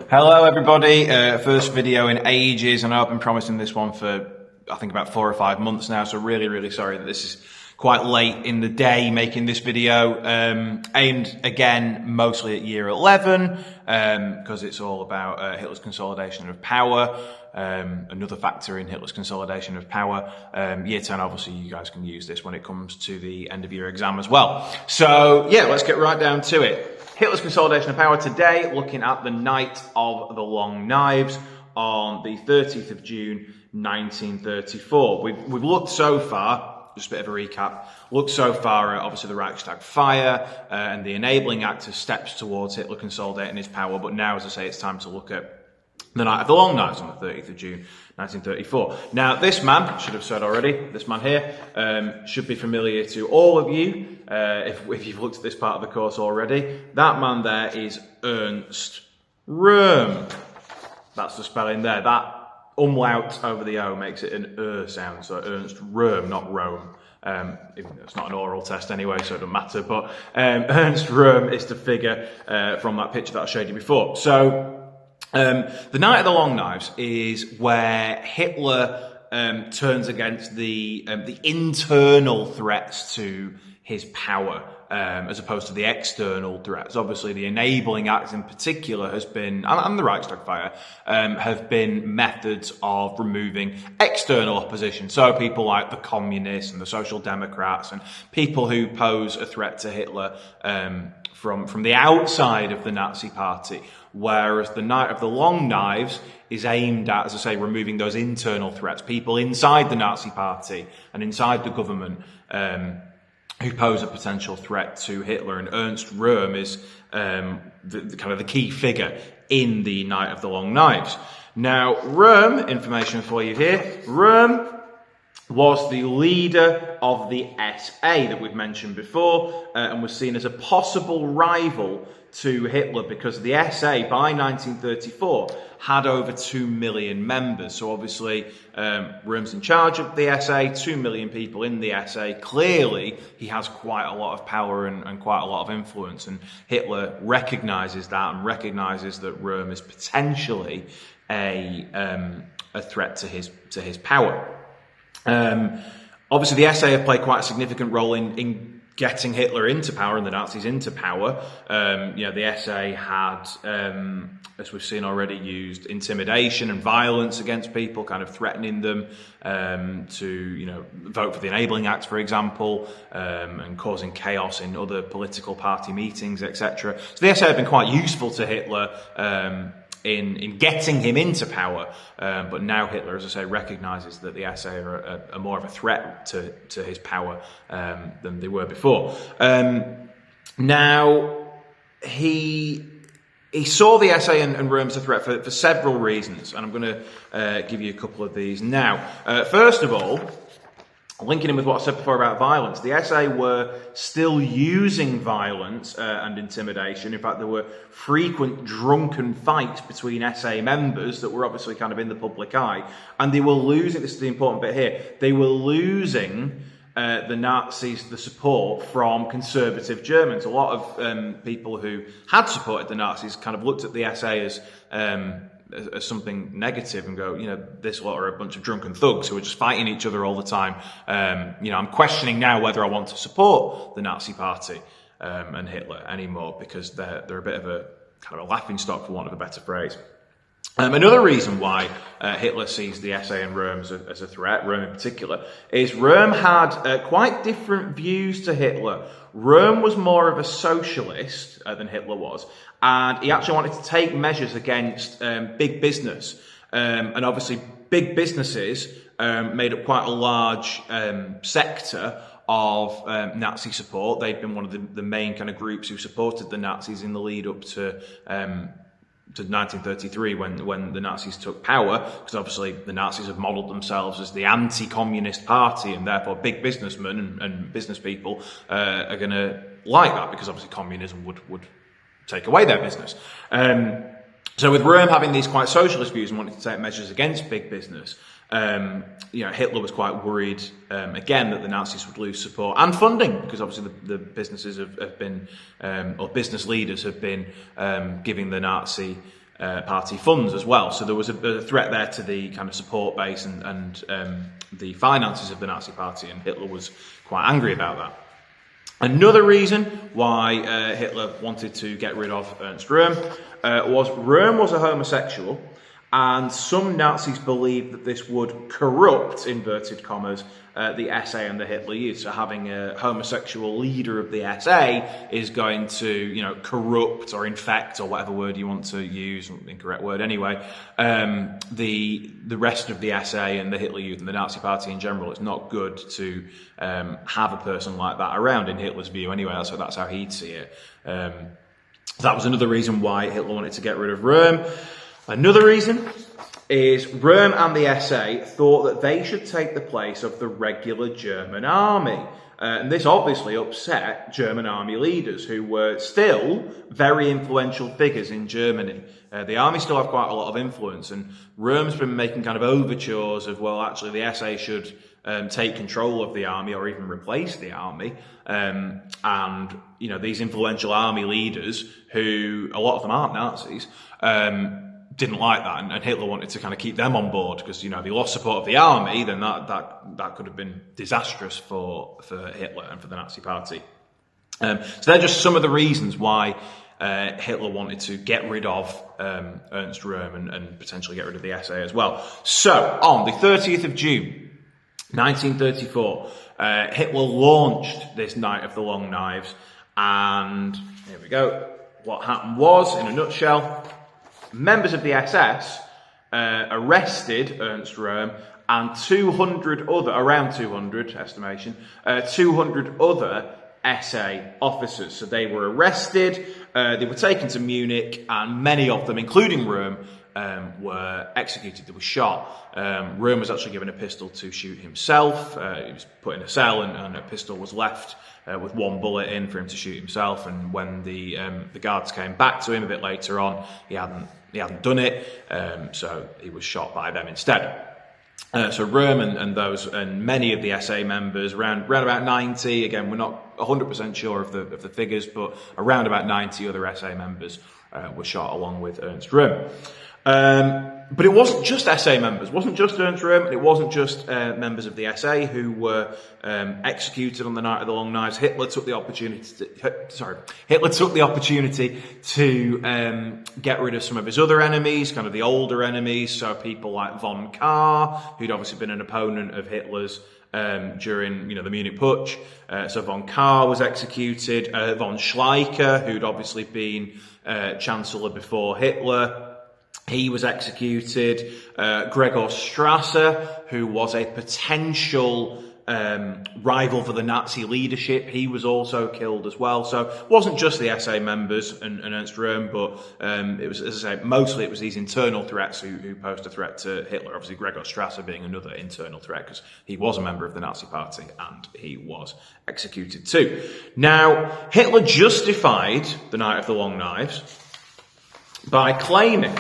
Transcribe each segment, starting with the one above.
Hello everybody, first video in ages, and I've been promising this one for I think about 4 or 5 months now, so really sorry that this is quite late in the day making this video, aimed again mostly at year 11, because it's all about Hitler's consolidation of power, another factor in Hitler's consolidation of power. Year 10, obviously you guys can use this when it comes to the end of year exam as well. So yeah, let's get right down to it. Hitler's consolidation of power today, looking at the Night of the Long Knives on the 30th of June 1934. We've looked so far, just a bit of a recap, looked so far at obviously the Reichstag fire and the enabling act as steps towards Hitler consolidating his power, but now, as I say, it's time to look at the Night of the Long Knives on the 30th of June 1934. Now, this man, I should have said already, this man here should be familiar to all of you if you've looked at this part of the course already. That man there is Ernst Röhm. That's the spelling there. That umlaut over the O makes it an sound, so Ernst Röhm, not Rome. It's not an oral test anyway, so it doesn't matter, but Ernst Röhm is the figure from that picture that I showed you before. So, the Night of the Long Knives is where Hitler turns against the internal threats to his power, as opposed to the external threats. Obviously, the enabling act in particular has been, and the Reichstag fire, have been methods of removing external opposition. So people like the communists and the social democrats and people who pose a threat to Hitler from the outside of the Nazi party. Whereas the Night of the Long Knives is aimed at, as I say, removing those internal threats, people inside the Nazi party and inside the government who pose a potential threat to Hitler. And Ernst Röhm is the key figure in the Night of the Long Knives. Now, Röhm, information for you here, Röhm was the leader of the SA that we've mentioned before, and was seen as a possible rival to Hitler because the SA by 1934 had over 2 million members. So obviously Röhm's in charge of the SA, 2 million people in the SA. Clearly he has quite a lot of power and quite a lot of influence, and Hitler recognises that and recognises that Röhm is potentially a threat to his power. Obviously the SA have played quite a significant role in getting Hitler into power and the Nazis into power. The SA had, as we've seen already, used intimidation and violence against people, kind of threatening them to, vote for the Enabling Act, for example, and causing chaos in other political party meetings, etc. So the SA have been quite useful to Hitler in getting him into power, but now Hitler, as I say, recognises that the SA are more of a threat to his power than they were before. Now, he saw the SA and Röhm as a threat for several reasons, and I'm going to give you a couple of these now. First of all, linking in with what I said before about violence, the SA were still using violence and intimidation. In fact, there were frequent drunken fights between SA members that were obviously kind of in the public eye. And they were losing, this is the important bit here, they were losing the Nazis the support from conservative Germans. A lot of people who had supported the Nazis kind of looked at the SA as something negative and go, this lot are a bunch of drunken thugs who are just fighting each other all the time. I'm questioning now whether I want to support the Nazi party and Hitler anymore, because they're a bit of a kind of a laughing stock, for want of a better phrase. Another reason why Hitler sees the SA and Röhm as a threat, Röhm in particular, is Röhm had quite different views to Hitler. Röhm was more of a socialist than Hitler was, and he actually wanted to take measures against big business. And obviously big businesses made up quite a large sector of Nazi support. They'd been one of the main kind of groups who supported the Nazis in the lead up to 1933 when the Nazis took power, because obviously the Nazis have modelled themselves as the anti-communist party, and therefore big businessmen and business people are going to like that, because obviously communism would take away their business. So with Röhm having these quite socialist views and wanting to take measures against big business, Hitler was quite worried again that the Nazis would lose support and funding, because obviously the businesses have been, or business leaders have been giving the Nazi party funds as well. So there was a threat there to the kind of support base and the finances of the Nazi Party, and Hitler was quite angry about that. Another reason why Hitler wanted to get rid of Ernst Röhm was Röhm was a homosexual, and some Nazis believed that this would corrupt, inverted commas, the SA and the Hitler Youth. So having a homosexual leader of the SA is going to, corrupt or infect, or whatever word you want to use, incorrect word anyway, the rest of the SA and the Hitler Youth and the Nazi Party in general. It's not good to have a person like that around, in Hitler's view anyway. So that's how he'd see it. That was another reason why Hitler wanted to get rid of Röhm. Another reason is Röhm and the SA thought that they should take the place of the regular German army. And this obviously upset German army leaders, who were still very influential figures in Germany. The army still have quite a lot of influence, and Röhm's been making kind of overtures of, well, actually the SA should take control of the army or even replace the army. And, these influential army leaders, who, a lot of them aren't Nazis, didn't like that, and Hitler wanted to kind of keep them on board, because if he lost support of the army, then that could have been disastrous for Hitler and for the Nazi Party. So they're just some of the reasons why Hitler wanted to get rid of Ernst Röhm and potentially get rid of the SA as well. So on the 30th of June 1934, Hitler launched this Night of the Long Knives, and here we go. What happened was, in a nutshell, members of the SS arrested Ernst Röhm and 200 other, around 200 estimation, 200 other SA officers. So they were arrested, they were taken to Munich, and many of them, including Röhm, were executed. They were shot. Röhm was actually given a pistol to shoot himself. He was put in a cell, and a pistol was left with one bullet in for him to shoot himself. And when the guards came back to him a bit later on, he hadn't done it, so he was shot by them instead. So Röhm and many of the SA members, around about 90. Again, we're not 100% sure of the figures, but around about 90 other SA members were shot along with Ernst Röhm. But it wasn't just SA members. It wasn't just Ernst Röhm, and it wasn't just members of the SA who were executed on the Night of the Long Knives. Hitler took the opportunity to get rid of some of his other enemies, kind of the older enemies. So people like von Kahr, who'd obviously been an opponent of Hitler's during the Munich Putsch. So von Kahr was executed. Von Schleicher, who'd obviously been Chancellor before Hitler, he was executed. Gregor Strasser, who was a potential rival for the Nazi leadership, he was also killed as well. So it wasn't just the SA members and Ernst Röhm, but it was, as I say, mostly it was these internal threats who posed a threat to Hitler. Obviously, Gregor Strasser being another internal threat, because he was a member of the Nazi Party and he was executed too. Now, Hitler justified the Night of the Long Knives by claiming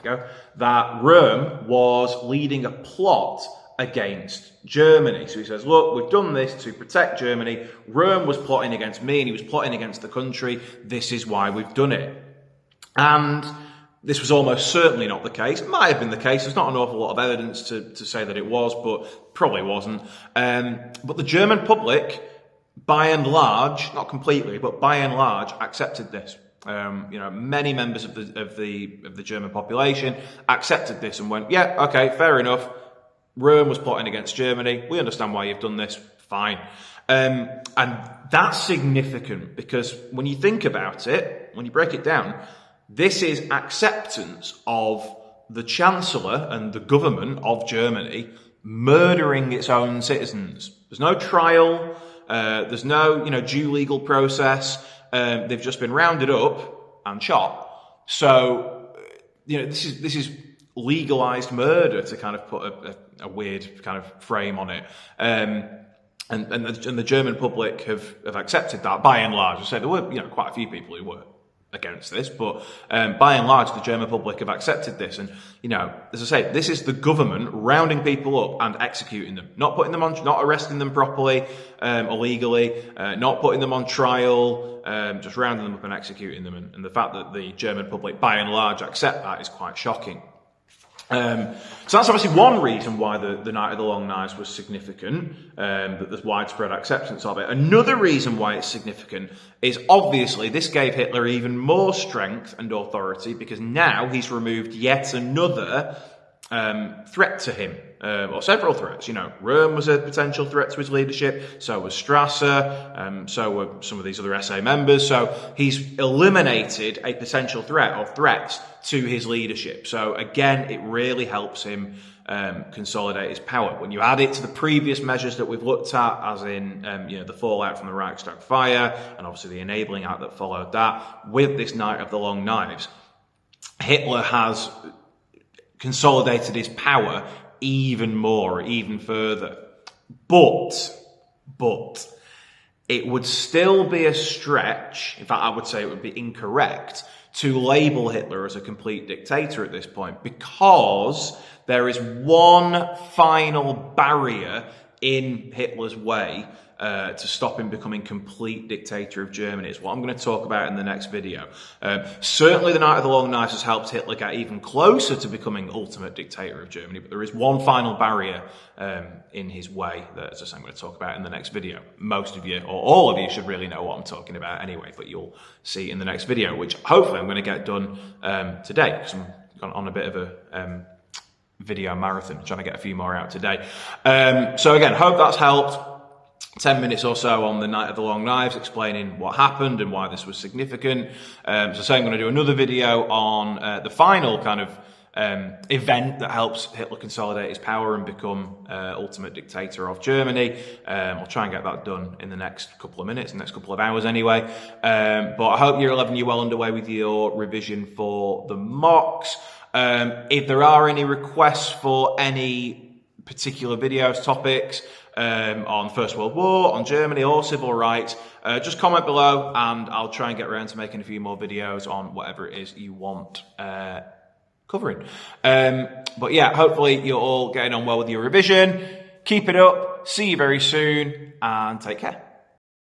that Röhm was leading a plot against Germany. So he says, look, we've done this to protect Germany. Röhm was plotting against me, and he was plotting against the country. This is why we've done it. And this was almost certainly not the case. It might have been the case. There's not an awful lot of evidence to say that it was, but probably wasn't. But the German public, by and large, not completely, but by and large, accepted this. Many members of the German population accepted this and went, yeah, okay, fair enough. Röhm was plotting against Germany. We understand why you've done this. Fine. And that's significant, because when you think about it, when you break it down, this is acceptance of the Chancellor and the government of Germany murdering its own citizens. There's no trial. There's no, due legal process. They've just been rounded up and shot. So, this is legalized murder, to kind of put a weird kind of frame on it. And the German public have accepted that by and large. I say there were, quite a few people who were against this, but by and large, the German public have accepted this. And, you know, as I say, this is the government rounding people up and executing them, not putting them on, not arresting them properly, or legally, not putting them on trial, just rounding them up and executing them. And the fact that the German public, by and large, accept that is quite shocking. So that's obviously one reason why the Night of the Long Knives was significant, that there's widespread acceptance of it. Another reason why it's significant is obviously this gave Hitler even more strength and authority, because now he's removed yet another threat to him, or several threats. You know, Röhm was a potential threat to his leadership, so was Strasser, so were some of these other SA members. So he's eliminated a potential threat or threats to his leadership. So again, it really helps him consolidate his power. When you add it to the previous measures that we've looked at, as in you know, the fallout from the Reichstag fire, and obviously the Enabling Act that followed that, with this Night of the Long Knives, Hitler has consolidated his power even more, even further. But it would still be a stretch, in fact I would say it would be incorrect, to label Hitler as a complete dictator at this point, because there is one final barrier in Hitler's way to stop him becoming complete dictator of Germany. Is what I'm going to talk about in the next video. Certainly the Night of the Long Knives has helped Hitler get even closer to becoming ultimate dictator of Germany, but there is one final barrier in his way that, as I say, I'm going to talk about in the next video. Most of you, or all of you, should really know what I'm talking about anyway, but you'll see in the next video, which hopefully I'm going to get done today, because I'm on a bit of a video marathon, trying to get a few more out today. So again, hope that's helped. 10 minutes or so on the Night of the Long Knives, explaining what happened and why this was significant. So I'm going to do another video on the final kind of event that helps Hitler consolidate his power and become ultimate dictator of Germany. I'll try and get that done in the next couple of minutes, the next couple of hours anyway. But I hope year 11 you're well underway with your revision for the mocks. If there are any requests for any particular videos, topics, on First World War, on Germany, or civil rights, just comment below and I'll try and get around to making a few more videos on whatever it is you want covering. But yeah, hopefully you're all getting on well with your revision. Keep it up. See you very soon and take care.